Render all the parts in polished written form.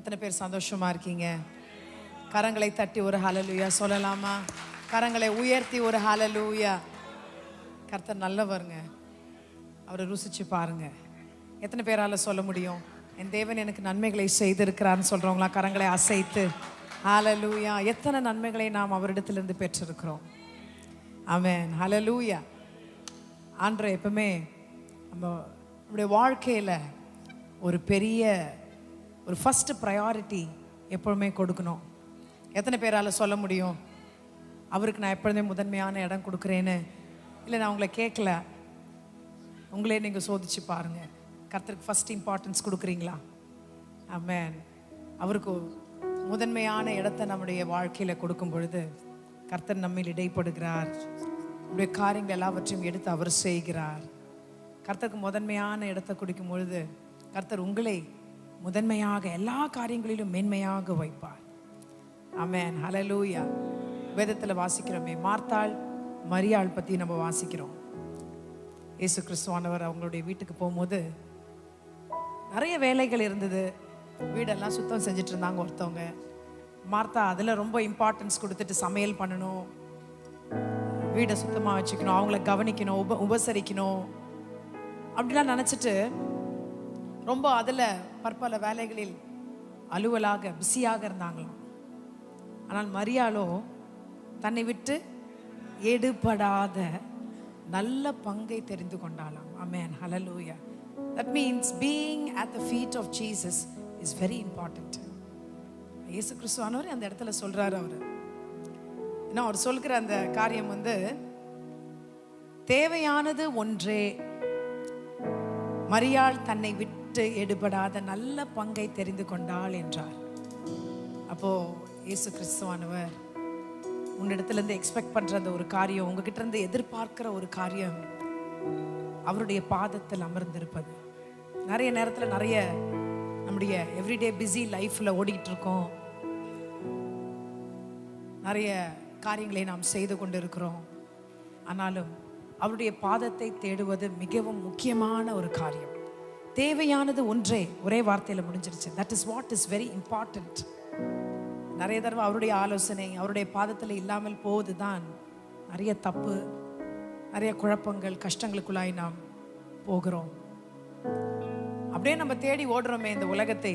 எத்தனை பேர் சந்தோஷமா இருக்கீங்க? கரங்களை தட்டி ஒரு ஹalleluya சொல்லலாமா? கரங்களை உயர்த்தி ஒரு ஹalleluya. கர்த்தர் நல்லவருங்க, அவரை ருசிச்சு பாருங்க. எத்தனை பேரால சொல்ல முடியும் என் தேவன் எனக்கு நன்மைகளை செய்திருக்கிறார்னு சொல்றவங்களா கரங்களை அசைத்து ஹalleluya. எத்தனை நன்மைகளை நாம் அவரிடத்திலிருந்து பெற்றிருக்கிறோம். ஆமென், ஹalleluya. ஆண்டவர் எப்பவுமே நம்முடைய வாழ்க்கையில் ஒரு பெரிய ஒரு ஃபர்ஸ்ட் ப்ரையாரிட்டி எப்பொழுதுமே கொடுக்கணும். எத்தனை பேரால் சொல்ல முடியும் அவருக்கு நான் எப்பொழுதுமே முதன்மையான இடம் கொடுக்குறேன்னு? இல்லை, நான் உங்களை கேட்கல, உங்களே நீங்கள் சோதிச்சு பாருங்கள். கர்த்தருக்கு ஃபர்ஸ்ட் இம்பார்ட்டன்ஸ் கொடுக்குறீங்களா? ஆமென். அவருக்கு முதன்மையான இடத்தை நம்முடைய வாழ்க்கையில் கொடுக்கும் பொழுது கர்த்தர் நம்மில் இடைப்படுகிறார். நம்முடைய காரியங்கள் எல்லாவற்றையும் எடுத்து அவர் செய்கிறார். கர்த்தருக்கு முதன்மையான இடத்தை கொடுக்கும் பொழுது கர்த்தர் உங்களை முதன்மையாக எல்லா காரியங்களிலும் மேன்மையாக வைப்பார். ஆமென், ஹல்லேலூயா. வேதத்தில் வாசிக்கிறோமே, மார்த்தாள் மரியாள் பற்றி நம்ம வாசிக்கிறோம். இயேசு கிறிஸ்துவானவர் அவங்களுடைய வீட்டுக்கு போகும்போது நிறைய வேலைகள் இருந்தது. வீடெல்லாம் சுத்தம் செஞ்சுட்டு இருந்தாங்க ஒருத்தவங்க. மார்த்தா அதில் ரொம்ப இம்பார்ட்டன்ஸ் கொடுத்துட்டு சமையல் பண்ணணும், வீடை சுத்தமாக வச்சுக்கணும், அவங்கள கவனிக்கணும், உபசரிக்கணும் அப்படிலாம் நினச்சிட்டு ரொம்ப அதில் பற்பல வேலைகளில் அலுவலாக பிஸியாக இருந்தாங்களாம். ஆனால் மரியாளோ தன்னை விட்டு எடுபடாத நல்ல பங்கை தெரிந்து கொண்டாலாம். ஆமென், ஹல்லேலூயா. That means being at the feet of Jesus is very important. இயேசு கிறிஸ்துவானவர் அந்த இடத்துல சொல்றாரு. அவர் சொல்கிற அந்த காரியம் தேவையானது ஒன்றே, மரியாள் தன்னை விட்டு எடுபடாத நல்ல பங்கை தெரிந்து கொண்டாள் என்றார். அப்போ இயேசு கிறிஸ்துவானவர் உன்னிடத்துல இருந்து எக்ஸ்பெக்ட் பண்ற அந்த ஒரு காரியம், உங்ககிட்ட இருந்து எதிர்பார்க்கிற ஒரு காரியம் அவருடைய பாதத்தில் அமர்ந்திருப்பது. நிறைய நேரத்தில் நிறைய நம்முடைய எவ்ரிடே பிஸி லைஃப்ல ஓடிக்கிட்டு இருக்கோம், நிறைய காரியங்களை நாம் செய்து கொண்டு இருக்கிறோம். ஆனாலும் அவருடைய பாதத்தை தேடுவது மிகவும் முக்கியமான ஒரு காரியம். தேவையானது ஒன்றே, ஒரே வார்த்தையில் முடிஞ்சிருச்சு. That is what is very important. நிறைய தடவை அவருடைய ஆலோசனை அவருடைய பாதத்தில் இல்லாமல் போவது தான் நிறைய தப்பு, நிறைய குழப்பங்கள், கஷ்டங்களுக்குள்ளாய் நாம் போகிறோம். அப்படியே நம்ம தேடி ஓடுறோமே இந்த உலகத்தை,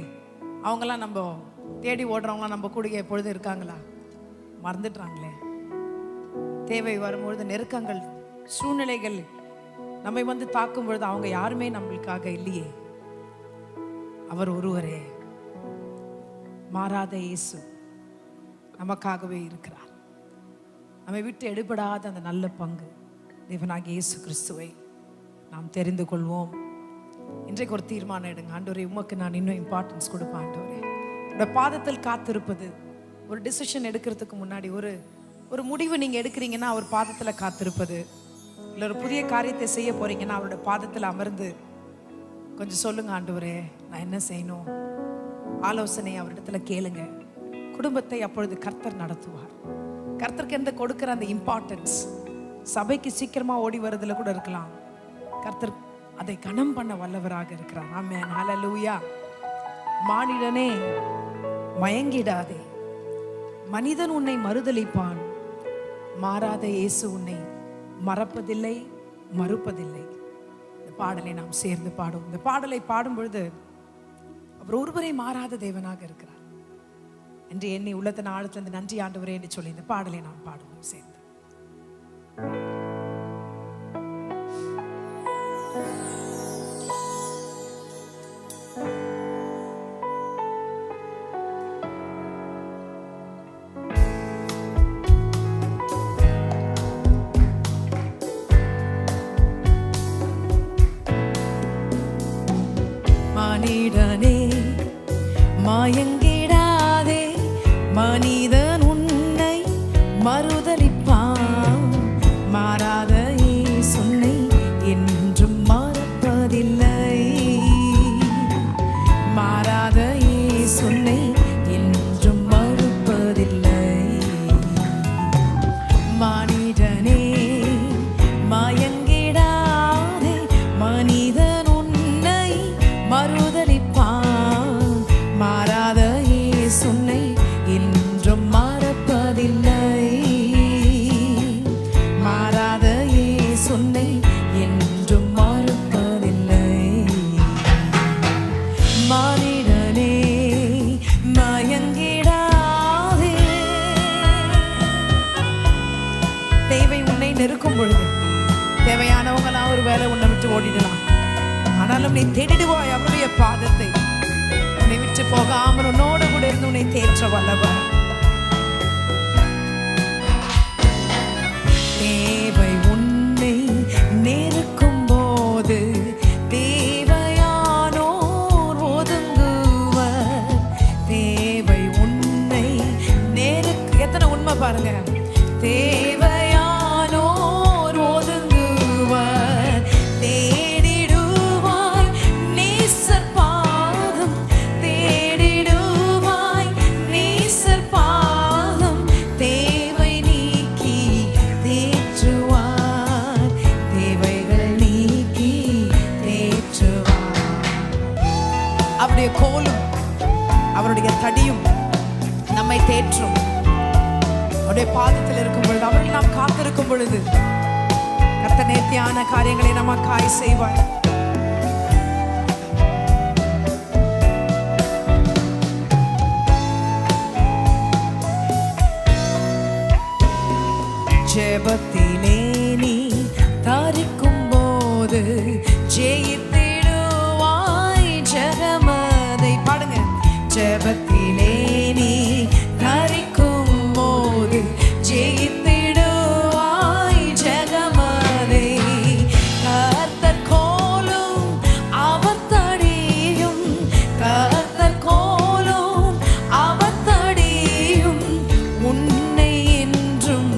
அவங்கெல்லாம் நம்ம தேடி ஓடுறவங்களாம் நம்ம கூட எப்பொழுதும் இருக்காங்களா? மறந்துடுறாங்களே. தேவை வரும்பொழுது, நெருக்கங்கள், சூழ்நிலைகள் நம்மை தாக்கும் பொழுது அவங்க யாருமே நம்மளுக்காக இல்லையே. அவர் ஒருவரே, மாறாத இயேசு நமக்காகவே இருக்கிறார். நம்மை விட்டு எடுபடாத அந்த நல்ல பங்கு தேவனாகிய இயேசு கிறிஸ்துவை நாம் தெரிந்து கொள்வோம். இன்றைக்கு ஒரு தீர்மானம் எடுங்க. ஆண்டவரே, உமக்கு நான் இன்னும் இம்பார்ட்டன்ஸ் கொடுப்பேன். ஆண்டவரே, உடைய பாதத்தில் காத்திருப்பது. ஒரு டிசிஷன் எடுக்கிறதுக்கு முன்னாடி ஒரு முடிவு நீங்கள் எடுக்கிறீங்கன்னா அவர் பாதத்தில் காத்திருப்பது. இல்லை ஒரு புதிய காரியத்தை செய்ய போறீங்கன்னா அவருடைய பாதத்தில் அமர்ந்து கொஞ்சம் சொல்லுங்க, ஆண்டவரே நான் என்ன செய்யணும், ஆலோசனை அவரிடத்துல கேளுங்க. குடும்பத்தை அப்பொழுது கர்த்தர் நடத்துவார். கர்த்தருக்கு எந்த கொடுக்கிற அந்த இம்பார்ட்டன்ஸ் சபைக்கு சீக்கிரமா ஓடி வருதுல கூட இருக்கலாம். கர்த்தர் அதை கனம் பண்ண வல்லவராக இருக்கிறார். ஆமென், ஹல்லேலூயா. மானிடனே மயங்கிடாதே, மனிதன் உன்னை மறுதலிப்பான், மாறாத இயேசு உன்னை மறப்பதில்லை, மறுப்பதில்லை. இந்த பாடலை நாம் சேர்ந்து பாடுவோம். இந்த பாடலை பாடும் பொழுது அவர் ஒருவரை மாறாத தேவனாக இருக்கிறார் என்று எண்ணி உள்ளத்தின் ஆழத்திலிருந்து நன்றி ஆண்டவரே என்று சொல்லி இந்த பாடலை நாம் பாடுவோம் சேர்ந்து. மனிதனே மயங்கிடாதே, மனிதன் உன்னை மறுதலிப்பான், மாறாத இயேசு உன்னை என்றும் மறப்பதில்லை, மாறாத இயேசு உன்னை என்றும் மறுப்பதில்லை. மனிதனே மயங்கிடாதே, மனிதன் உன்னை மறுதலிப்பான், மாறாத ஒருவேளை உன்னை விட்டு ஓடிடலாம், ஆனாலும் நீ தேடிடுவாய் அவருடைய பாதத்தை. உன்னை விட்டு போகாமல் உன்னோடு கூட இருந்து உன்னை தேற்ற வல்லவர். தேவை உன்னை நெருக்கும் போது தேவையானோர் ஒதுங்குவர். தேவை உன்னை நெருக்கு, எத்தனை உண்மை பாருங்க. தேவையானோர் ஒதுங்குவர். தேடிடுவாய் நேசர் பாதம், தேடிடுவாய் நேசர் பாதம். தேவை நீக்கி தேற்றுவார், தேவைகள் நீக்கி தேற்றுவார். அவருடைய கோலும் அவருடைய தடியும் நம்மை தேற்றும். அவருடைய பாதத்தில் இருக்கும் பொழுது, அவரில் நாம் காத்திருக்கும் பொழுது கர்த்தர் நேர்த்தியான காரியங்களை நமக்காய் செய்வார். ஜெபத்திலே நீ தரிக்கும் போது ஜெயித்திடுவாய் ஜெகமதை. பாடுங்க. ஜெபத்திலே நீ தரிக்கும் போது ஜெயித்திடுவாய் ஜெகமதை. கர்த்தர் கோலும் அவர் தடியும், கர்த்தர் கோலும் அவர் தடியும் உன்னை என்றும்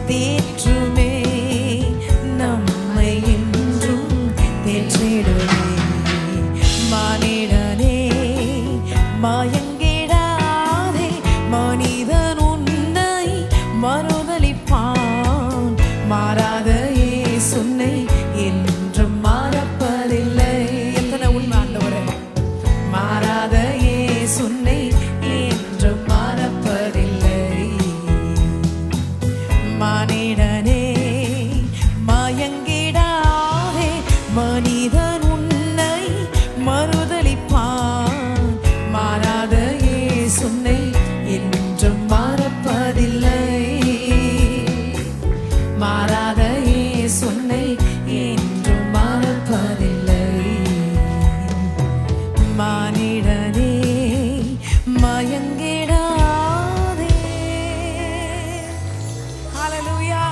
தேற்றுமே, நம்மை என்றும் தேற்றிடுமே. மனிதனே மயங்கிடாதே, மனிதன் உன்னை மறுதலிப்பான். மாறாத இயேசு உன்னை என்றும் மறப்பதில்லை. எத்தனை உண்மை ஆண்டவரே. மாறாத இயேசு உன்னை என்றும் மறப்பதில்லை. மனிதனே மயங்கிடாதே, மனிதன் உன்னை மறுதலிப்பான். மாறாத இயேசு உன்னை என்றும் மறப்பதில்லை. மாறாத இயேசு உன்னை என்றும் மறப்பதில்லை. மனிதனே மயங்கிடாதே. ஹல்லேலூயா.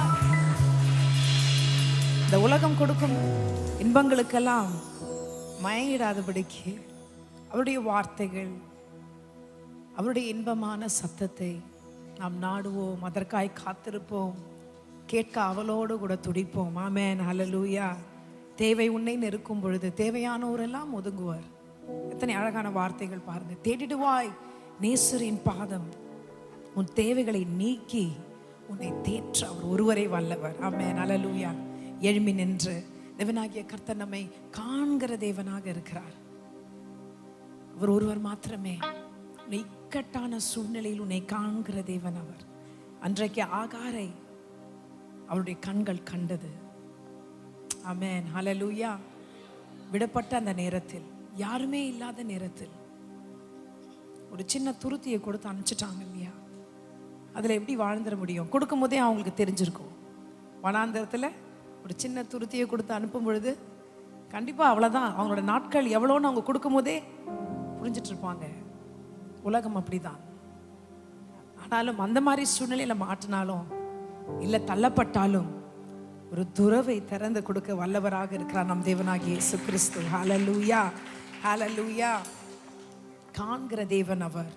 இந்த உலகம் கொடுக்கும் இன்பங்களுக்கெல்லாம் மயங்கிடாதபடிக்கு அவருடைய வார்த்தைகள், அவருடைய இன்பமான சத்தத்தை நாம் நாடுவோம், அதற்காய் காத்திருப்போம், கேட்க அவளோடு கூட துடிப்போம். ஆமென். ஹல்லேலூயா. தேவை உன்னை நெருக்கும் பொழுது தேவையானோரெல்லாம் ஒதுங்குவார். எத்தனை அழகான வார்த்தைகள் பாருங்க. தேடிடுவாய் நேசரின் பாதம், உன் தேவைகளை நீக்கி உன்னை தேற்ற அவர் ஒருவரை வல்லவர். ஆமென். ஹல்லேலூயா. எழும்பி நின்று தேவனாகிய கர்த்தர் நம்மை காண்கிற தேவனாக இருக்கிறார். அவர் ஒருவர் மாத்திரமே. உன்னை இக்கட்டான சூழ்நிலையில் உன்னை காண்கிற தேவன் அவர். அன்றைக்கு ஆகாரை அவருடைய கண்கள் கண்டது. ஆமென். ஹல்லேலூயா. விடப்பட்ட அந்த நேரத்தில், யாருமே இல்லாத நேரத்தில் ஒரு சின்ன துருத்தியை கொடுத்து அனுப்பிச்சிட்டாங்க இல்லையா? அதில் எப்படி வாழ்ந்துட முடியும்? கொடுக்கும் போதே அவங்களுக்கு தெரிஞ்சிருக்கும். வனாந்தரத்தில் ஒரு சின்ன துருத்தியை கொடுத்து அனுப்பும் பொழுது கண்டிப்பாக அவ்வளோதான், அவங்களோட நாட்கள் எவ்வளோன்னு அவங்க கொடுக்கும் போதே புரிஞ்சிட்டு இருப்பாங்க. உலகம் அப்படிதான். ஆனாலும் அந்த மாதிரி சூழ்நிலையில் மாட்டினாலும் இல்லை தள்ளப்பட்டாலும் ஒரு துறவை திறந்து கொடுக்க வல்லவராக இருக்கிறார் நம் தேவனாகிய இயேசு கிறிஸ்து. ஹல்லேலூயா. ஹல்லேலூயா. காண்கிற தேவன் அவர்.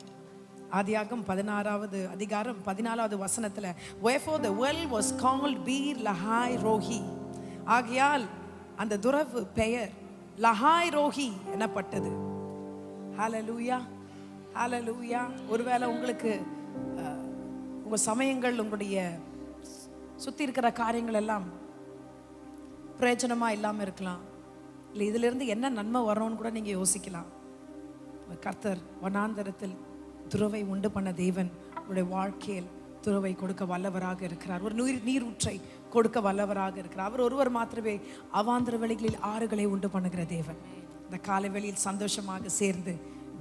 ஆதியாகமம் 16வது அதிகாரம் 14வது வசனத்தில், wherefore the well was called Beer Lahai Rohi. ஆகையால் அந்த துறவு பெயர் லஹாய் ரோஹி எனப்பட்டது. ஹல்லேலூயா. ஹல்லேலூயா. ஒருவேளை உங்களுக்கு உங்கள் சமயங்கள், உங்களுடைய சுற்றி இருக்கிற காரியங்கள் எல்லாம் பிரயோஜனமாக இல்லாமல் இருக்கலாம். இல்லை இதிலிருந்து என்ன நன்மை வரணும்னு கூட நீங்கள் யோசிக்கலாம். கர்த்தர் வனாந்தரத்தில் துறவை உண்டு பண்ண தேவன் உங்களுடைய வாழ்க்கையில் துறவை கொடுக்க வல்லவராக இருக்கிறார். ஒரு நீரூற்றை கொடுக்க வல்லவராக இருக்கிறார். அவர் ஒருவர் மாத்திரமே அவாந்தர வெளிகளில் ஆறுகளை உண்டு பண்ணுகிற தேவன். இந்த காலை வெளியில் சந்தோஷமாக சேர்ந்து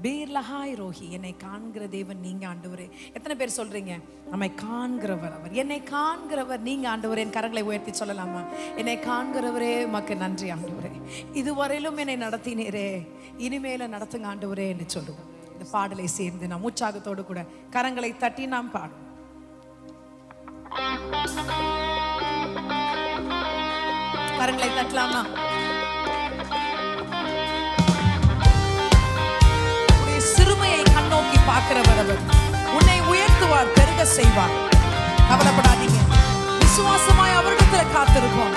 பீர்லஹாய் ரோஹி, என்னை காண்கிற தேவன் நீங்க ஆண்டவரே. எத்தனை பேர் சொல்றீங்க நம்மை காண்கிறவர் அவர், என்னை காண்கிறவர் நீங்க ஆண்டவரே? என் கரங்களை உயர்த்தி சொல்லலாமா? என்னை காண்கிறவரே உமக்கு நன்றி ஆண்டவரே, இதுவரையிலும் என்னை நடத்தினீரே, இனிமேல நடத்துங்க ஆண்டவரே என்று சொல்லுவோம். இந்த பாடலை சேர்ந்து நாம் உற்சாகத்தோடு கூட கரங்களை தட்டி நாம் பாடுவோம். கரங்களை தட்டலாமா? சிறுமையை கண்ணோக்கி பார்க்கிறவர் அவர், உன்னை உயர்த்துவார், பெருக செய்வார். கவலைப்படாதீங்க, விசுவாசமாய் அவரிடத்துல காத்திருப்போம்.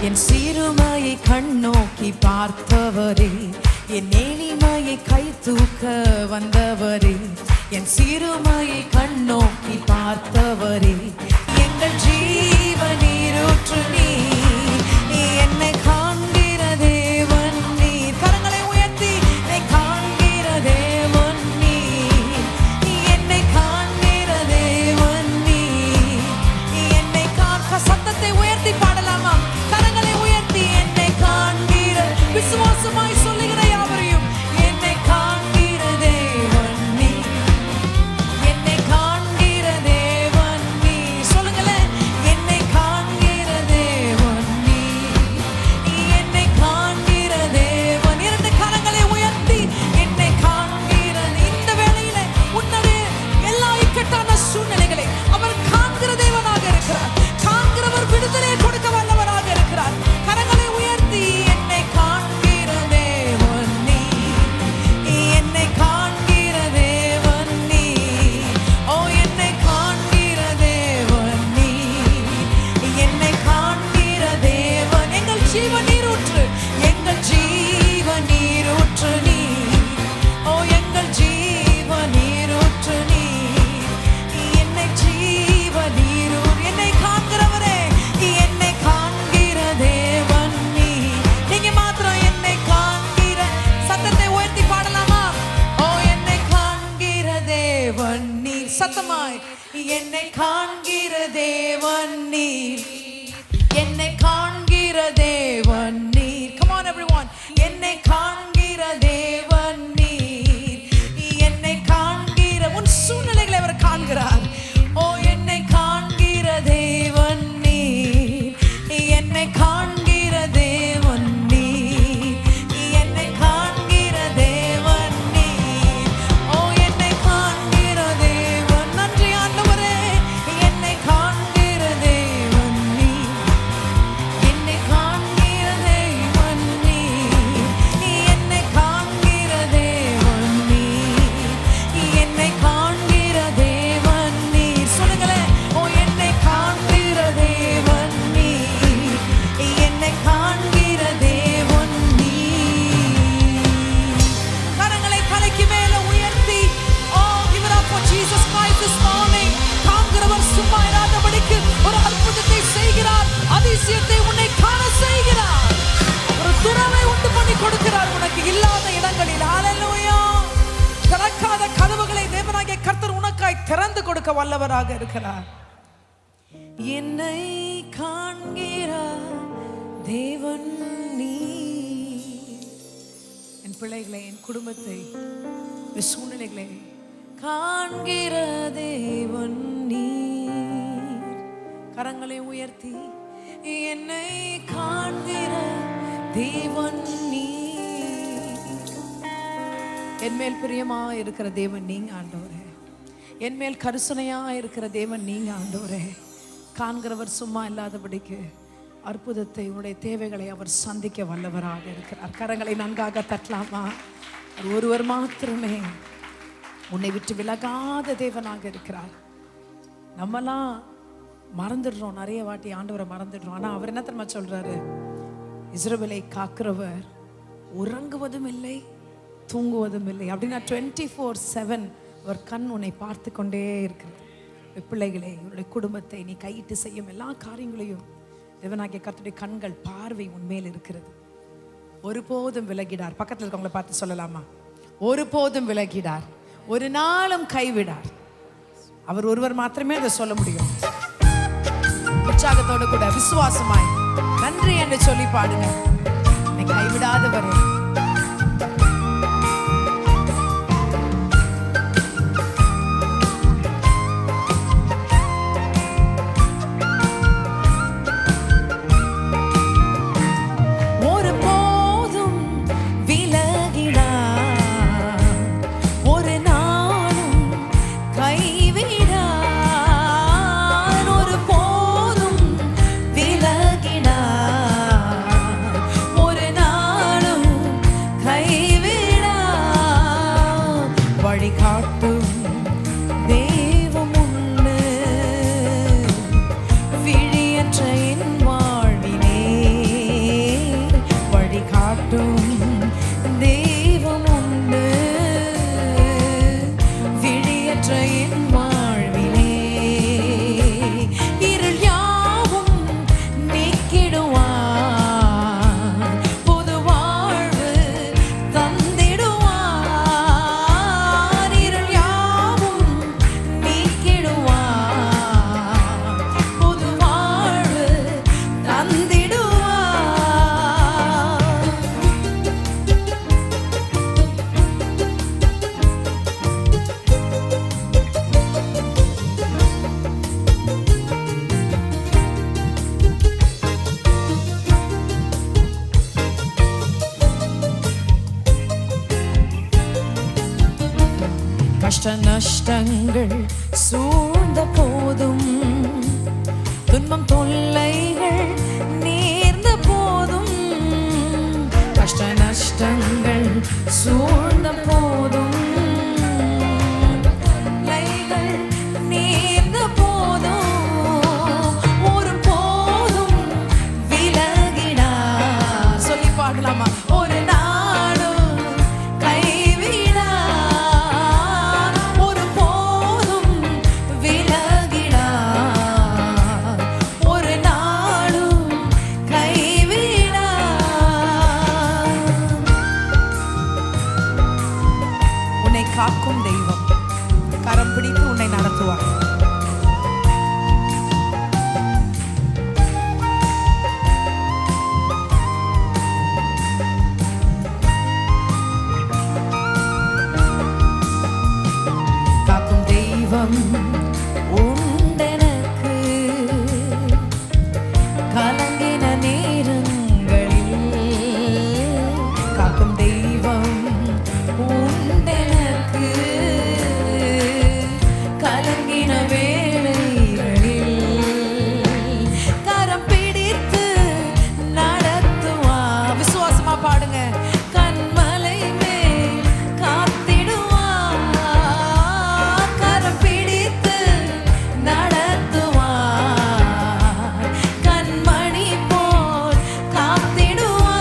என் சிறுமையை கண்ணோக்கி பார்த்தவரே, என் எளிமையை கை தூக்க வந்தவரே, என் சிறுமையை கண்ணோக்கி பார்த்தவரே, எங்கள் ஜீவநீரூற்று நீர், என்னை காண்கிற தேவன் நீர். கரங்களை உயர்த்தி, என்னை காண்கிற தேவன் நீர், என்னை காண்கிற தேவன் நீர், என்னை சத்தத்தை உயர்த்தி பாடலாமா? கரங்களை உயர்த்தி, என்னை காண்கிற, விசுவாசமாய் சொல்லுகிற யாவரையும், என்னை காண்கிற தேவன் நீர், என்னை காண்கிற தேவன் நீர். சொல்லுங்களேன், என்னை காண்கிற தேவன் நீர், என்னை காண்கிற தேவன். இரண்டு கரங்களை உயர்த்தி, என்னை காண்கிற. இந்த வேளையிலே உன்னுடைய எல்லா இக்கட்டான சூழ்நிலைகளை அவர் காண்கிற தேவனாக இருக்கிறார். காண்கிறவர் விடுதலை கொடுக்க வல்லவராக இருக்கிறார். கரங்களை உயர்த்தி, என்னை காண்கிற தேவன் நீர், என்னை காண்கிற தேவன் நீர், ஓ என்னை காண்கிற தேவன் நீர், என்னை காண்கிற தேவன். எங்கள் ஜீவநீரூற்று, எங்கள் ஜீவநீரூற்று நீர், ஓ எங்கள் ஜீவநீரூற்று நீர், என்னை ஜீவநீரூர். என்னை காண்கிறவரே, என்னை காண்கிற தேவன் நீர். நீங்க மாத்திரம் என்னை காண்கிற. சத்தத்தை உயர்த்தி பாடலாமா? ஓ என்னை காண்கிற தேவன் நீர். சத்தமாய், என்னை காண்கிற தேவன் நீர், என்னை காண்கிற தேவன் நீர். Come on everyone, என்னை காண்கிற தேவன் நீர், என்னை காண்கிற. உன் சூழ்நிலைகளை அவர் காண்கிறார். ஓ என்னை காண்கிற தேவன் நீர், என்னை காண்கிற தேவன் நீர், என்னை காண்கிற தேவன் நீர், ஓ என்னை காண்கிற தேவன். நன்றி ஆண்டவரே, என்னை காண்கிற தேவன் நீர், என்னை காண்கிற தேவன் நீர், என்னை காண்கிற தேவன் நீர், என்னை காண்கிற தேவன் நீர். சொல்லுங்களேன், ஓ என்னை காண்கிற தேவன் நீர், என்னை காண்கிற தேவன் நீர். கரங்களை தலைக்கு மேல உயர்த்தி, ஓ give it up for Jesus Christ this morning. காண்கிறவர் சும்மா இராதபடிக்கு ஒரு அற்புதத்தை செய்கிறார், அதிசயத்தை உன்னை காண செய்கிறார், ஒரு துறவை உண்டு பண்ணி கொடுக்கிறார் உனக்கு இல்லாத இடங்களில். ஹalleluya. திறக்காத கதவுகளை தேவனாகிய கர்த்தர் உனக்காய் திறந்து கொடுக்க வல்லவராக இருக்கிறார். என்னை காண்கிற தேவன் நீர். என் பிள்ளைகளை, என் குடும்பத்தை, என் சூழ்நிலைகளை காண்கிற தேவன் நீர். கரங்களை உயர்த்தி, என்னை காண்கிற தேவன் நீர். என் மேல் பிரியமா இருக்கிற தேவன் நீங்க ஆண்டவரே, என் மேல் கருசனையா இருக்கிற தேவன் நீங்க ஆண்டவரே. காண்கிறவர் சும்மா இல்லாதபடிக்கு அற்புதத்தை, உன்னுடைய தேவைகளை அவர் சந்திக்க வல்லவராக இருக்கிறார். கரங்களை நன்றாக தட்டலாமா? ஒருவர் மாத்திரமே உன்னை விட்டு விலகாத தேவனாக இருக்கிறார். நம்மலாம் மறந்துடுறோம், நிறைய வாட்டி ஆண்டவரை மறந்துடுறோம். ஆனா அவர் என்ன தெரியுமா சொல்றாரு? இஸ்ரவேலை காக்கிறவர் உறங்குவதும் இல்லை, தூங்குவதும் இல்லை. அப்படின்னா 24/7 அவர் கண் உன்னை பார்த்து கொண்டே இருக்கிறது. பிள்ளைகளை, உன்னுடைய குடும்பத்தை, நீ கையிட்டு செய்யும் எல்லா காரியங்களையும் தேவனாகிய கர்த்தருடைய கண்கள், பார்வை உன்மேல் இருக்கிறது. ஒருபோதும் விலகிடார். பக்கத்தில் இருக்கவங்களை பார்த்து சொல்லலாமா? ஒருபோதும் விலகிடார், ஒரு நாளும் கைவிடார். அவர் ஒருவர் மாத்திரமே அதை சொல்ல முடியும். உற்சாகத்தோடு கூட விசுவாசமாய் நன்றி என்று சொல்லி பாடுங்க. என்னை கைவிடாதவரே. கஷ்ட நஷ்டங்கள் சூழ்ந்த போதும், துன்பம் தொல்லைகள் நேர்ந்த போதும், கஷ்ட நஷ்டங்கள் சூழ்ந்த போதும், தொல்லைகள் நேர்ந்த போதும், ஒரு போதும் விலகிடா. சொல்லி பாடலாமா? ஒரு காக்கும் தெய்வம் கரம் பிடித்து உன்னை நடத்துவார். காக்கும் தெய்வம் உண்டெனக்கு கலங்கின நேரங்களில், காக்கும் தெய்வம் உண்டெனக்கு கலங்கின வேளைகளில், கரம் பிடித்து நடத்துவா. விசுவாசமா பாடுங்க. கண்மலை மேல் காத்திடுவா, கரம் பிடித்து நடத்துவா, கண்மணி போல் காத்திடுவா.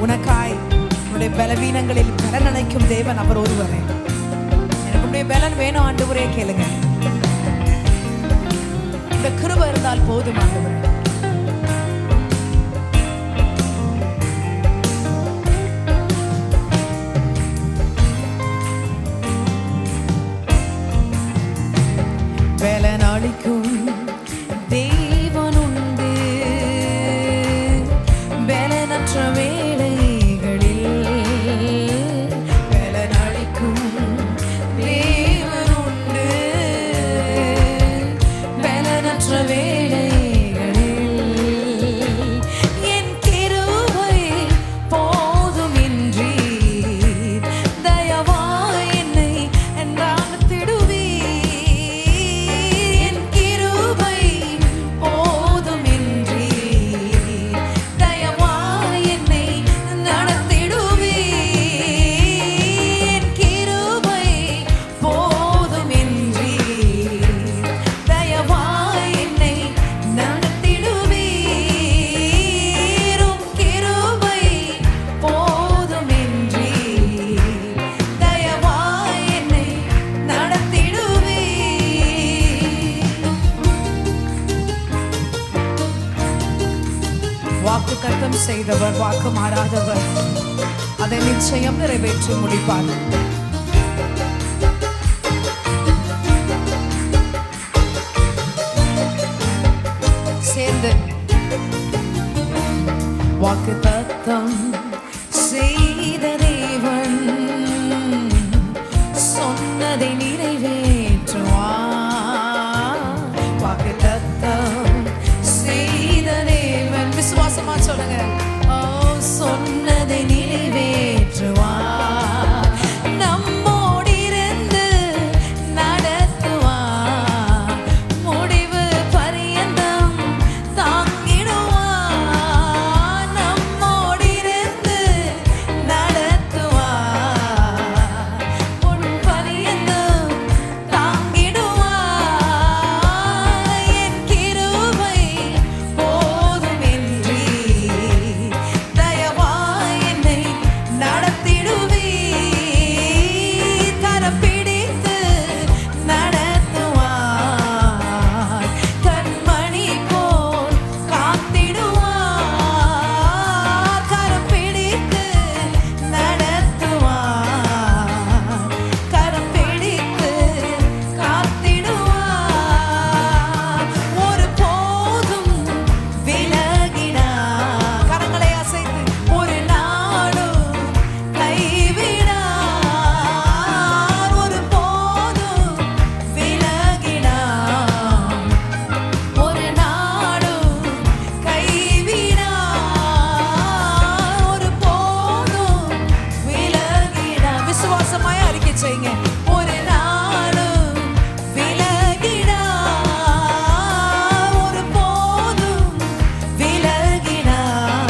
உனக்காய் உன்னுடைய பலவீனங்களில் பலன் அணைக்கும் தேவன் அவர் ஒருவரே. எனக்கு உன்னுடைய பலன் வேணும் ஆண்டவரே கேளுங்க. இந்த கிருபை இருந்தால் போதும் ஆண்டவரே. பலன் அளிக்கும் தேவன் உண்டு, பலனற்ற வேளைகளில் பலன் அளிக்கும் தேவன் உண்டு, பலனற்ற வேளைகளில் என் கிருபை போதும் என்றீர், தயவாய் என்னை நடத்திடுவீர். என் கிருபை போதும் என்றீர், தயவாய் என்னை நடத்திடுவீர். என் கிருபை போதும் என்றீர், தயவாய் என்னை நடத்திடுவீர். உம் கிருபை போதும் என்றீர், தயவாய் என்னை நடத்திடுவீர். வாக்கு கர்த்தம் செய்தவர், வாக்கு மாறாதவர், அதை நிச்சயம் நிறைவேற்றி முடிப்பார். செய்து வாக்குத்தத்தம் செய்த தேவன் சொன்னதை நிறைவேற்றுவார். வாக்குத்தத்தம் செய்த தேவன் விசுவாசமா சொல்லுங்க. ஓ, சொன்னதை நிறைவேற்றுவார். நம்மோடிருந்து நடத்துவார். முடிவு பரியந்தம் தாங்கிடுவார். நம்மோடிருந்து நடத்துவார். முடிவு பரியந்தம் தாங்கிடுவார். என் கிருபை போதுமென்றி தயவாய் என்னை நடத்திடுவீர். கரம் பிடித்து நடத்துவார். கண்மணி போல் காத்திடுவார். கரம் பிடித்து நடத்துவார். கரம் பிடித்து காத்திடுவார். ஒரு போதும் விலகினார். கரங்களை அசைத்து ஒரு நாளும் கைவிடார். ஒரு போதும் விலகினார். ஒரு நாளும் கைவிடார். ஒரு போதும் விலகினார். விசுவாசமாய் அறிக்கை செய்யுங்க. ஒரு நாளும் விலகினார். ஒரு போதும் விலகினார்.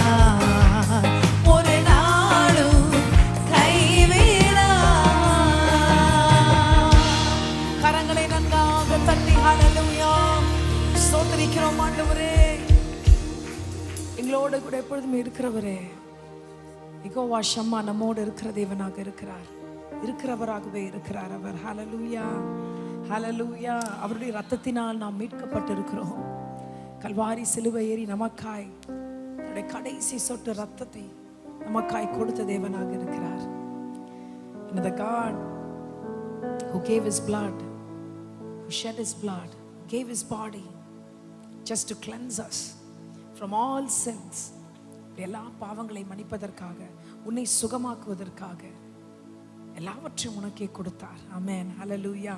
ஒரு நாளும் கைவிடார். கரங்களை நன்றாக தட்டி ஹல்லேலூயா ஸ்தோத்திரிக்கிறோம் ஆண்டவரே. எங்களோடு கூட எப்பொழுதுமே இருக்கிறவரே, யெகோவா ஷம்மா நம்மோடு இருக்கிற தேவனாக இருக்கிறார். இருக்கிறவராகவே இருக்கிறார் அவர். ஹல்லேலூயா, ஹல்லேலூயா. அவருடைய இரத்தத்தினால் நாம் மீட்கப்பட்டிருக்கிறோம். கல்வாரி சிலுவை ஏறி நமக்காய் அவருடைய கடைசி சொட்டு இரத்தத்தை நமக்காய் கொடுத்த தேவனாக இருக்கிறார். And the God who gave his blood, who shed his blood, gave his body just to cleanse us from all sins. எல்லா பாவங்களை மன்னிப்பதற்காக, உன்னை சுகமாக்குவதற்காக எல்லாவற்றையும் உனக்கே கொடுத்தார். ஆமென். ஹல்லேலூயா,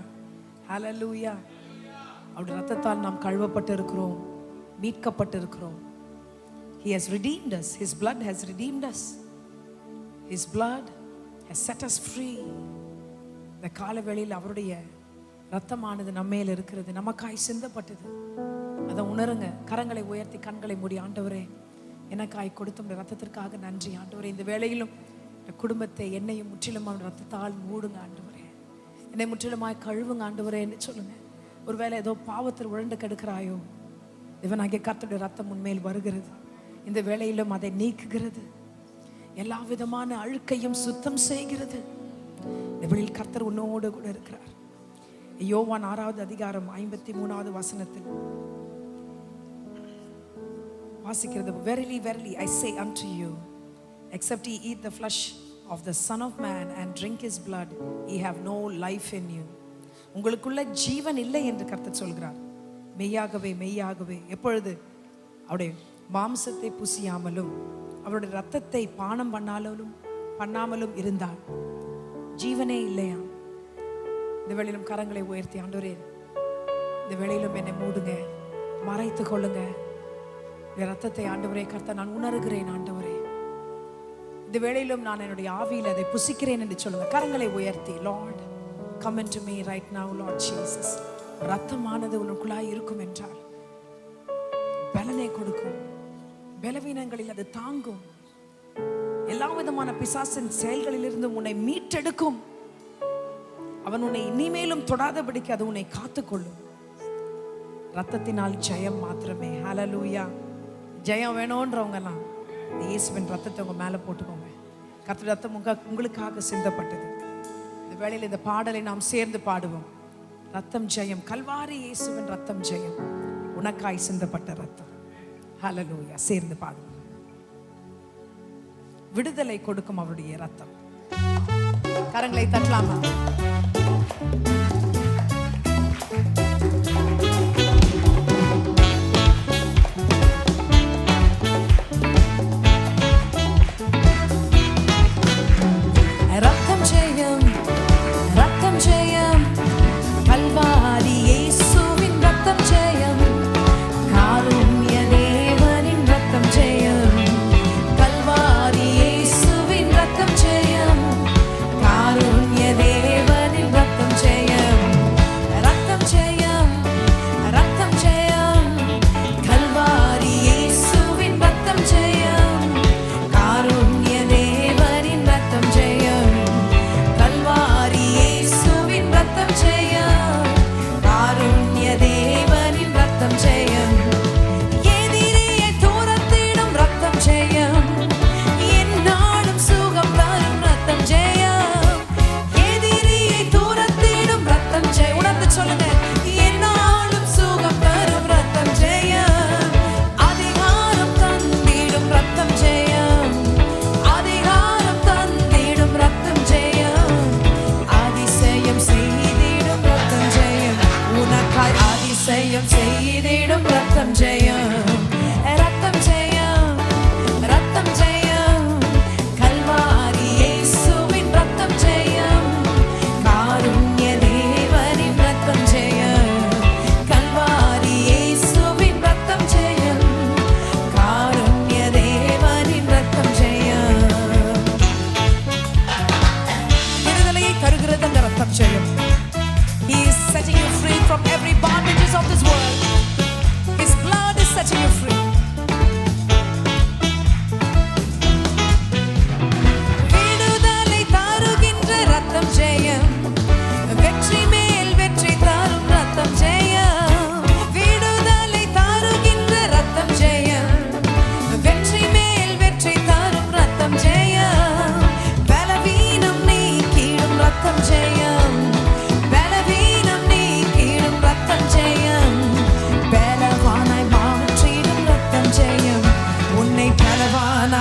ஹல்லேலூயா. அவருடைய இரத்தத்தால் நாம் கழுவப்பட்டு இருக்கிறோம், மீட்கப்பட்டு இருக்கிறோம். He has redeemed us. His blood has redeemed us. His blood has set us free. இந்த காலவேளையில் அவருடைய இரத்தமானது நம்மேல் இருக்கிறது, நமக்காய் சிந்தப்பட்டது. அதை உணருங்க. கரங்களை உயர்த்தி கண்களை மூடி, ஆண்டவரே எனக்காய் கொடுத்த உடைய இரத்தத்திற்காக நன்றி ஆண்டவரே. இந்த வேளையிலும் இந்த குடும்பத்தை என்னையும் முற்றிலும் அவருடைய இரத்தத்தால் மூடுங்க ஆண்டவரே. என்னை முற்றிலுமாய் கழுவுங்க ஆண்டவரே என்று சொல்லுங்க. ஒருவேளை ஏதோ பாவத்தில் உழண்டு கெடுக்கிறாயோ, தேவனாகிய கர்த்தருடைய இரத்தம் உன்மேல் வருகிறது. இந்த வேளையிலும் அதை நீக்குகிறது. எல்லா விதமான அழுக்கையும் சுத்தம் செய்கிறது. இந்த வேளையில் கர்த்தர் உன்னோடு கூட இருக்கிறார். யோவான் 6வது அதிகாரம் 53வது வசனத்தில் வாசிக்கிறது, Verily, verily, I say unto you, except ye eat the flesh of the Son of Man and drink his blood, ye have no life in you. உங்களுக்குள்ள ஜீவன் இல்லை என்று கர்த்தர் சொல்கிறார். மெய்யாகவே மெய்யாகவே, எப்பொழுது அவருடைய மாம்சத்தை புசியாமலும் அவருடைய இரத்தத்தை பானம் பண்ணாமலும் இருந்தால் ஜீவனே இல்லையா? இந்த வேளையிலும் கரங்களை உயர்த்தி, ஆண்டவரே இந்த வேளையிலும் என்னை மூடுங்க, மறைத்து கொள்ளுங்க. இரத்தத்தை ஆண்டவரே கர்த்தர் நான் உணர்கிறேன் ஆண்டவரே. இந்த வேளையிலும் நான் என்னுடைய ஆவியில் அதை புசிக்கிறேன் என்று சொல்லுங்க. கரங்களை உயர்த்தி, Lord, come into me right now, Lord Jesus. இரத்தமானது உனக்குள்ளாய் இருக்கும் என்றால் பலனை கொடுக்கும், பலவீனங்களில் அது தாங்கும், எல்லா விதமான பிசாசின் செயல்களிலிருந்து உன்னை மீட்டெடுக்கும். அவன் உன்னை இனிமேலும் தொடாதபடிக்கு அது உன்னை காத்துக்கொள்ளும். ரத்தத்தினால் ஜெயம் மாத்திரமே. ஹல்லேலூயா. ஜெயம் வேணும்ன்றவங்கலாம் இயேசுவின் ரத்தத்தை உங்க மேல போட்டுக்கோங்க. கர்த்தருடைய ரத்தம் உங்களுக்காக சிந்தப்பட்டது. இந்த வேளையில் இந்த பாடலை நாம் சேர்ந்து பாடுவோம். ரத்தம் ஜெயம், கல்வாரி இயேசுவின் ரத்தம் ஜெயம், உனக்காய் சிந்தப்பட்ட ரத்தம். ஹல்லேலூயா. சேர்ந்து பாடுவோம். விடுதலை கொடுக்கும் அவருடைய ரத்தம். கரங்களை தட்டலாமா?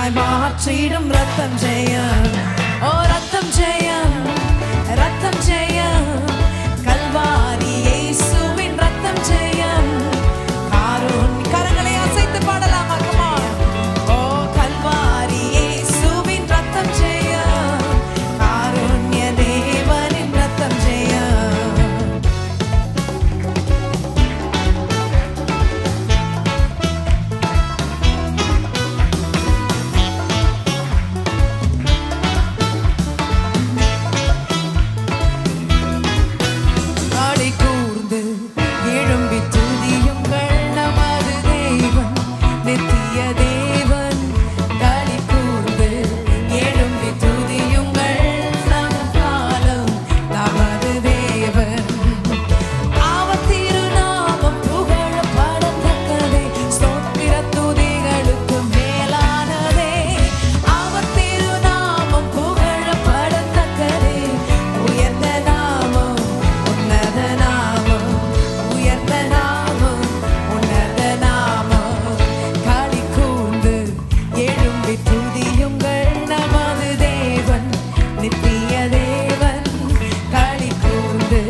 வீடாய் மாற்றிடும் ரத்தம் ஜெயம். ஓ ரத்தம் ஜெயம், ரத்தம் ஜெயம், கல்வாரி இயேசுவின் ரத்தம் ஜெயம். கரங்களை அசைத்து பாடலாமா? Come on. ஓ கல்வாரி இயேசுவின் ரத்தம் ஜெயம், காருண்ய தேவனின் ரத்தம் ஜெயம். களி கூர்ந்து எழும்பி துதியுங்கள் நமது தேவன், நித்திய தேவன். களி கூர்ந்து எழும்பி துதியுங்கள் நம் காலம் நமது தேவன். அவர் திருநாமம் புகழப்படத்தக்கதே, ஸ்தோத்திர துதிகளுக்கு மேலானதே. அவர் திருநாமம் புகழப்படத்தக்கதே, உயர்ந்த நாமம், உன்னத நாமம், உயர்ந்த நாமம், உன்னத நாமம். களி கூர்ந்து எழும்பி துதியுங்கள் நமது தேவன், நித்திய தேவன். களி கூர்ந்து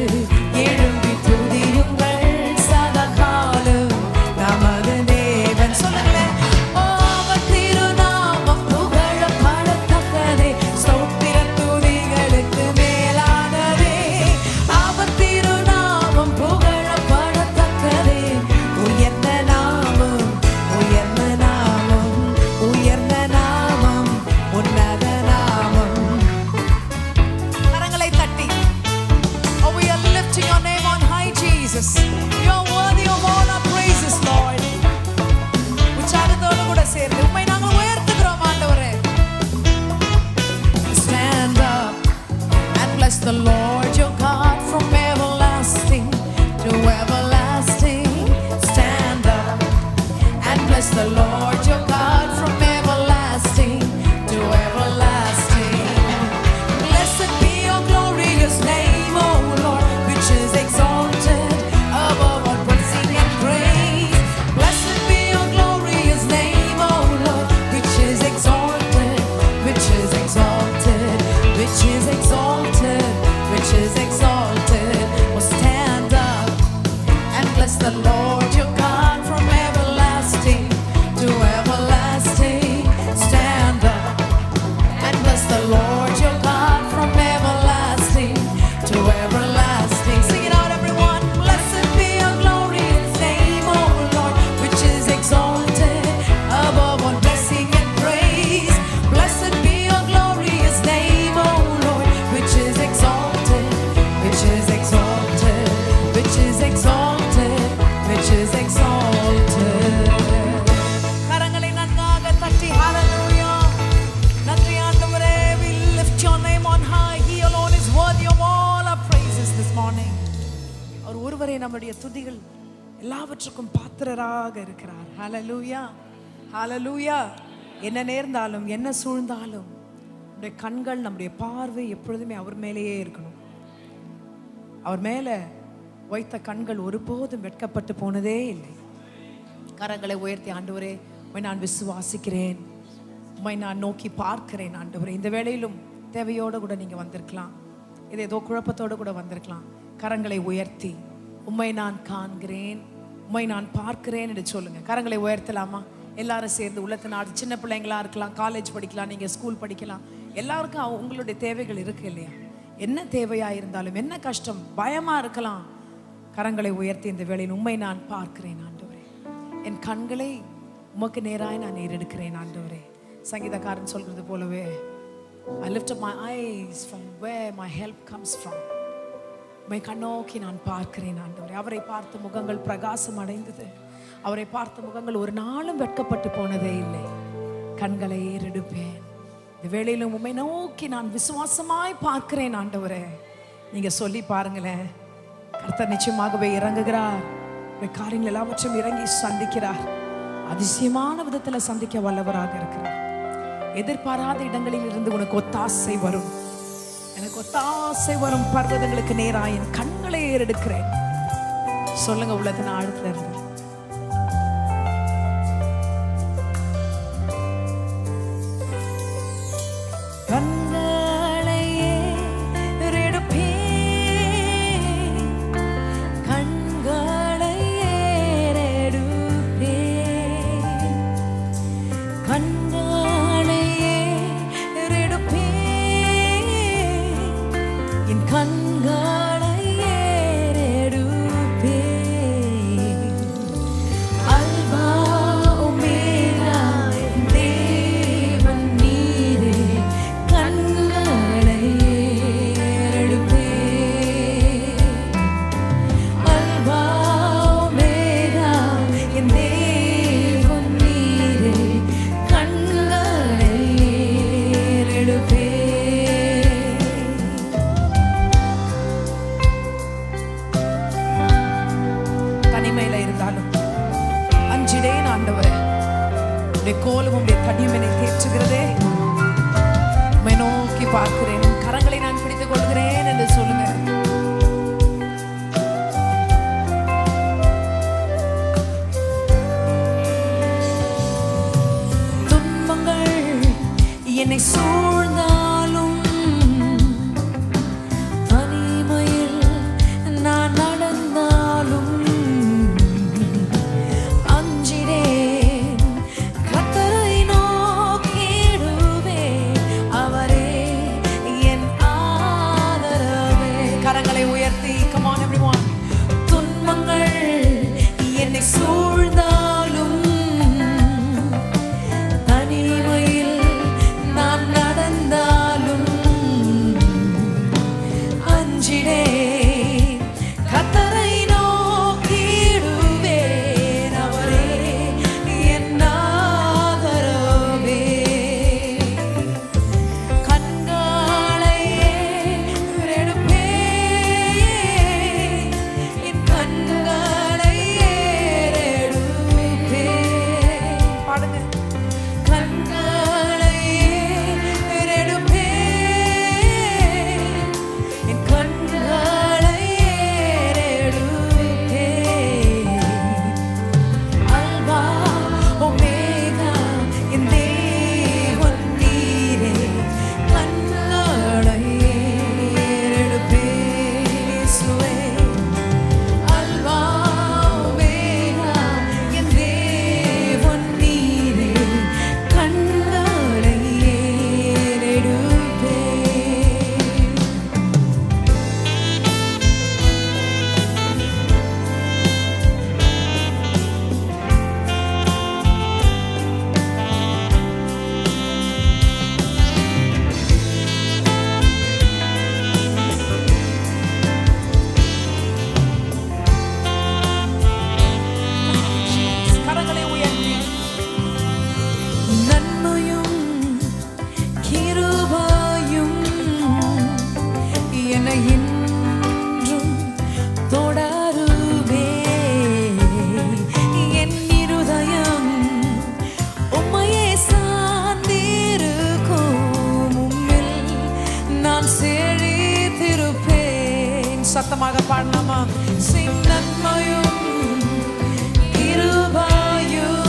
எழும்பி துதியுங்கள் சதாகாலம் நமது தேவன். சொல்லுங்களேன். ஓ அவர் திருநாமம் புகழப்படத்தக்கதே, ஸ்தோத்திர துதிகளுக்கு மேலானதே. அவர் திருநாமம் புகழப்படத்தக்கதே, உயர்ந்த நாமம், உயர்ந்த நாமம், உயர்ந்த நாமம், உன்னத நாமம். கரங்களை தட்டி, oh we are lifting your name on high, Jesus. You are worthy of all our praises, Lord. உற்சாகத்தோடு கூட சேர்ந்து உம்மை நாங்கள் உயர்த்துகிறோம் ஆண்டவரே. Stand up and bless the Lord your God from everlasting to everlasting. Stand up and bless the Lord your God from everlasting to everlasting. Blessed be your glorious name, O Lord, which is exalted above all blessing and praise. Blessed be your glorious name, O Lord, which is exalted, which is exalted, which is exalted, which is exalted. Oh, stand up and bless the Lord your God from everlasting to everlasting. Stand up and bless the Lord your God from everlasting to everlasting. Sing it out, everyone. Blessed be your glorious name, O Lord, which is exalted above all blessing and praise. Blessed be your glorious name, O Lord, which is exalted, which is exalted, which is exalted, which is exalted. கரங்களை நன்றாக தட்டி hallelujah. நன்றி ஆண்டவரே. We lift your name on high. He alone is worthy of all our praises this morning. அவர் ஒருவரே நம்முடைய துதிகள் எல்லாவற்றுக்கும் பாத்திரராக இருக்கிறார். ஹalleluya, ஹalleluya. என்ன நேர்ந்தாலும் என்ன சூழ்ந்தாலும் நம்முடைய கண்கள், நம்முடைய பார்வை எப்பொழுதுமே அவர் மேலேயே இருக்கணும். அவர் மேல வைத்த கண்கள் ஒருபோதும் வெட்கப்பட்டு போனதே இல்லை. கரங்களை உயர்த்தி, ஆண்டவரே உம்மை நான் விசுவாசிக்கிறேன், உம்மை நான் நோக்கி பார்க்கிறேன். ஆண்டவரே, இந்த வேளையிலும் தேவையோடு கூட நீங்க வந்திருக்கலாம், இது ஏதோ குழப்பத்தோடு கூட வந்திருக்கலாம். கரங்களை உயர்த்தி, உம்மை நான் காண்கிறேன், உம்மை நான் பார்க்கிறேன் என்று சொல்லுங்க. கரங்களை உயர்த்தலாமா? எல்லாரும் சேர்ந்து உள்ளத்து நாடு. சின்ன பிள்ளைங்களா இருக்கலாம், காலேஜ் படிக்கலாம், நீங்க ஸ்கூல் படிக்கலாம். எல்லாருக்கும் உங்களுடைய தேவைகள் இருக்கு இல்லையா? என்ன தேவையா இருந்தாலும், என்ன கஷ்டம், பயமா இருக்கலாம், கரங்களை உயர்த்தி இந்த வேளையில் உம்மை நான் பார்க்கிறேன் ஆண்டவரே, என் கண்களை உமக்கு நேராய் நான் ஏறெடுக்கிறேன் ஆண்டவரே. சங்கீதக்காரன் சொல்றது போலவே, I lift up my eyes from where my help comes from. உம்மை கண்ணோக்கி நான் பார்க்கிறேன் ஆண்டவரே. அவரை பார்த்த முகங்கள் பிரகாசம் அடைந்தது. அவரை பார்த்த முகங்கள் ஒரு நாளும் வெட்கப்பட்டு போனதே இல்லை. கண்களை ஏறெடுப்பேன். இந்த வேளையிலும் உம்மை நோக்கி நான் விசுவாசமாய் பார்க்கிறேன் ஆண்டவரே. நீங்க சொல்லி பாருங்களேன், கர்த்தர் நிச்சயமாகவே இறங்குகிறார். காரியங்கள் எல்லாவற்றையும் இறங்கி சந்திக்கிறார். அதிசயமான விதத்துல சந்திக்க வல்லவராக இருக்கிறார். எதிர்பாராத இடங்களில் இருந்து உனக்கு ஒத்தாசை வரும். எனக்கு ஒத்தாசை வரும். பர்வதங்களுக்கு நேராக என் கண்களை ஏறெடுக்கிறேன். சொல்லுங்க உள்ளத்தின் ஆழத்துல இருந்து. பார்க்கிறேன். உன் கரங்களை நான் பிடித்துக் கொள்கிறேன் என்று சொல்லுங்க. துன்பங்கள் என்னை சூழ்ந்தாலும் தனிமையில் நான் நடந்தாலும் அஞ்சிடேன். கர்த்தரை நோக்கிடுவேன், அவரே என் ஆதரவே. கரங்களை உயர்த்தி, come on everyone. துன்பங்கள் என்னை சூழ்ந்தாலும் தனிமையில் நான் நடந்தாலும் அஞ்சிடேன். கர்த்தரை நோக்கிடுவேன், அவரே என் ஆதரவே. கண்களை ஏறெடுப்பேன், என் கண்களை ஏறெடுப்பேன். பாடுங்க. கண்களை ஏறெடுப்பேன், என் கண்களை ஏறெடுப்பேன். அல்பா ஒமேகா என் தேவன் நீரே. கண்களை ஏறெடுப்பேன் இயேசுவே. அல்பா ஒமேகா என் தேவன் நீரே. கண்களை ஏறெடுப்பேன். கரங்களை உயர்த்தி. நன்மையும் கிருபையும் என்னை என்றும் தொடருமே. என் இருதயம் உம்மையே சார்ந்திருக்கும், உம்மில் நான் செழித்திருப்பேன். சத்தமாக பாடலாமா? சிங். நன்மையும் கிருபையும்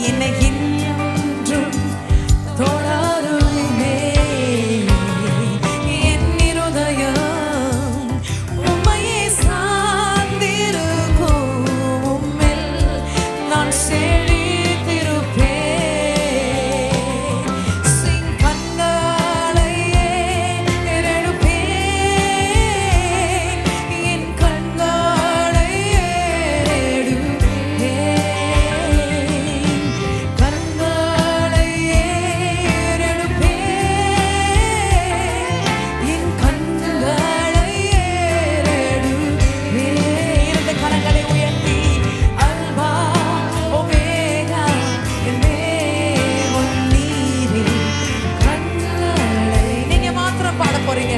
என்னை என்றும் தொடருமே. என் இருதயம் உம்மையே சார்ந்திருக்கும், உம்மில் நான் செழித்திருப்பேன். சிங். கண்களை ஏறெடுப்பேன், என் கண்களை ஏறெடுப்பேன். கண்களை ஏறெடுப்பேன், என் கண்களை ஏறெடுப்பேன். இரண்டு கரங்களை உயர்த்தி. அல்பா ஒமேகா என் தேவன் நீரே. கண்களை நீங்க மாத்திரம் பாட போறீங்க.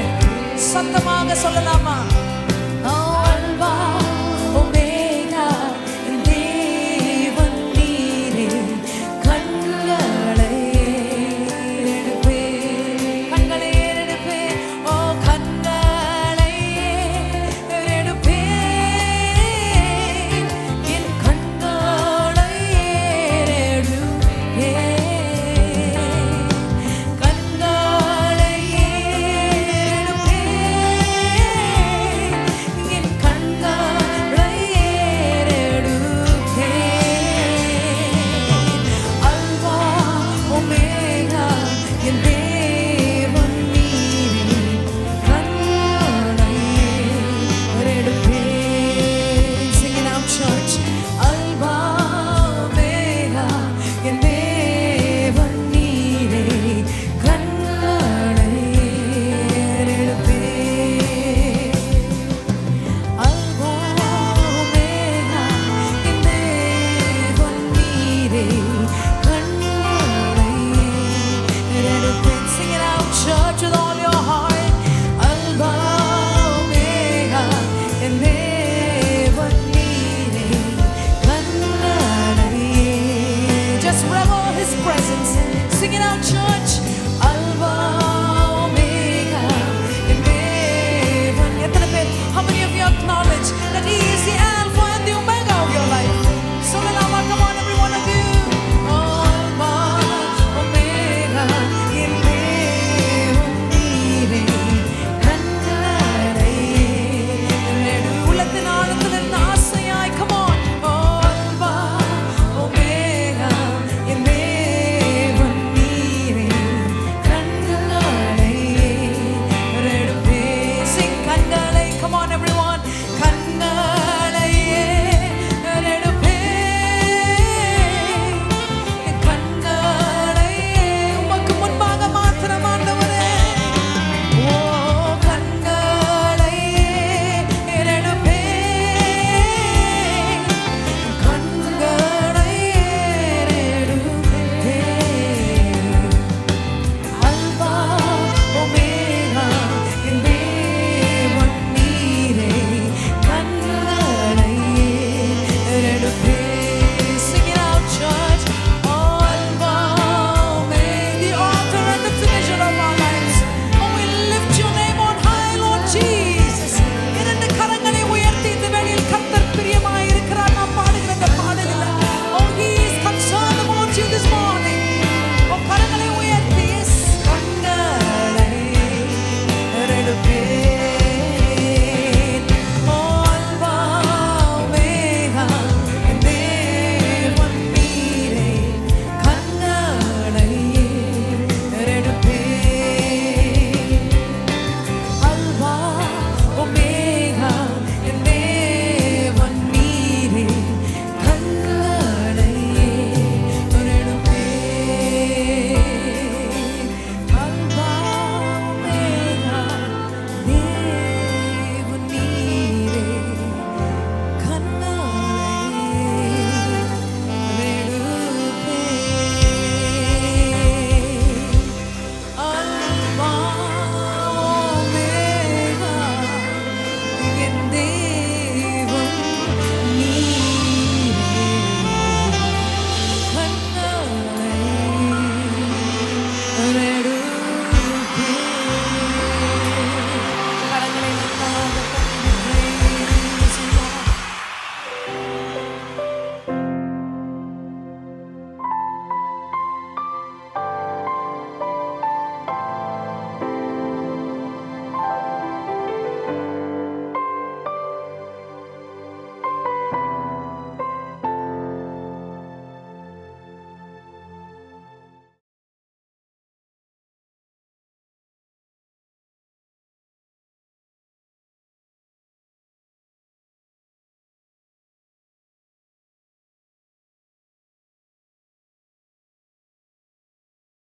சத்தமாக சொல்லலாமா? அல்பா ஒமேகா என் தேவன் நீரே. கண்களை ஏறெடுப்பேன். கண்களை ஏறெடுப்பேன். ஓ கண்களை ஏறெடுப்பேன், என் கண்களை ஏறெடுப்பேன். கண்களை ஏறெடுப்பேன், என் கண்களை ஏறெடுப்பேன். அல்பா ஒமேகா என் தேவன் நீரே. கண்களை ஏறெடுப்பேன். Sing it out, church. Alpha omega என் தேவன் நீரே. கண்களை ஏறெடுப்பேன். அல்பா ஒமேகா என் தேவன் நீரே. கண்களை ஏறெடுப்பேன். Sing it out, church, with all your heart. Alpha omega என் தேவன் நீரே. கண்களை just revel his presence. Sing it out, church.